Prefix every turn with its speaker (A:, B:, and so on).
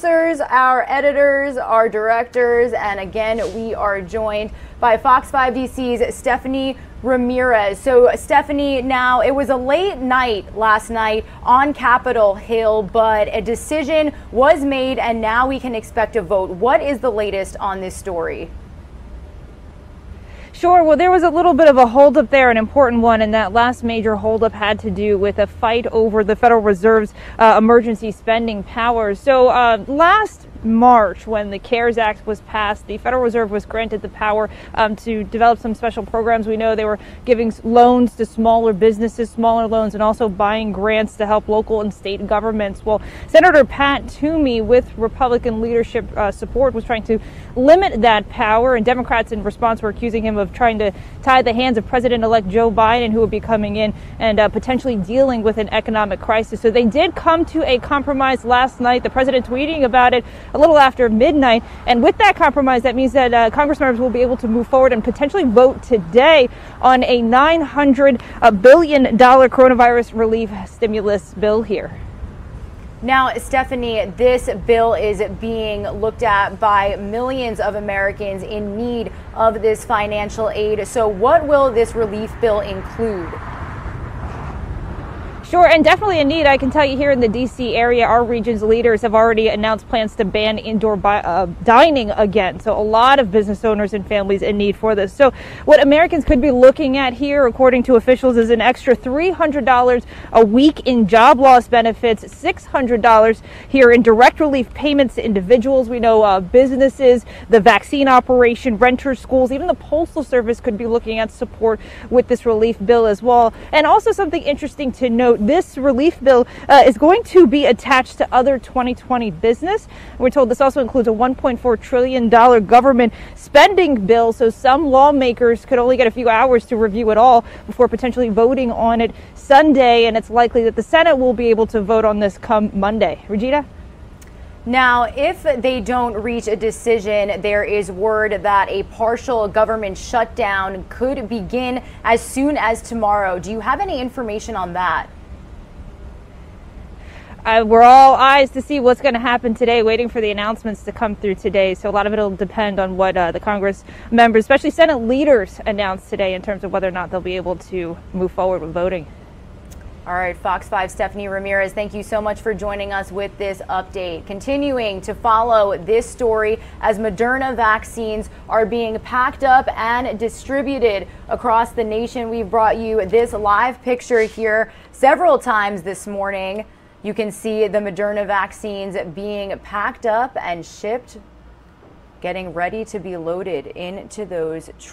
A: producers, our editors, our directors, and again, we are joined by Fox 5 DC's Stephanie Ramirez. So Stephanie, now it was a late night last night on Capitol Hill, but a decision was made and now we can expect a vote. What is the latest on this story?
B: Sure. Well, there was a little bit of a holdup there, an important one, and that last major holdup had to do with a fight over the Federal Reserve's emergency spending powers. So last March, when the CARES Act was passed, the Federal Reserve was granted the power to develop some special programs. We know they were giving loans to smaller businesses, smaller loans, and also buying grants to help local and state governments. Well, Senator Pat Toomey, with Republican leadership support, was trying to limit that power, and Democrats in response were accusing him of trying to tie the hands of President-elect Joe Biden, who would be coming in and potentially dealing with an economic crisis. So they did come to a compromise last night, the president tweeting about it a little after midnight. And with that compromise, that means that Congress members will be able to move forward and potentially vote today on a $900 billion coronavirus relief stimulus bill here.
A: Now, Stephanie, this bill is being looked at by millions of Americans in need of this financial aid. So what will this relief bill include?
B: Sure, and definitely a need. I can tell you here in the D.C. area, our region's leaders have already announced plans to ban indoor dining again. So a lot of business owners and families in need for this. So what Americans could be looking at here, according to officials, is an extra $300 a week in job loss benefits, $600 here in direct relief payments to individuals. We know businesses, the vaccine operation, renters, schools, even the Postal Service could be looking at support with this relief bill as well. And also something interesting to note, this relief bill is going to be attached to other 2020 business. We're told this also includes a $1.4 trillion government spending bill, so some lawmakers could only get a few hours to review it all before potentially voting on it Sunday, and it's likely that the Senate will be able to vote on this come Monday. Regina?
A: Now, if they don't reach a decision, there is word that a partial government shutdown could begin as soon as tomorrow. Do you have any information on that?
B: We're all eyes to see what's going to happen today, waiting for the announcements to come through today. So a lot of it will depend on what the Congress members, especially Senate leaders, announce today in terms of whether or not they'll be able to move forward with voting.
A: All right, Fox 5 Stephanie Ramirez, thank you so much for joining us with this update. Continuing to follow this story as Moderna vaccines are being packed up and distributed across the nation. We've brought you this live picture here several times this morning. You can see the Moderna vaccines being packed up and shipped, getting ready to be loaded into those trucks.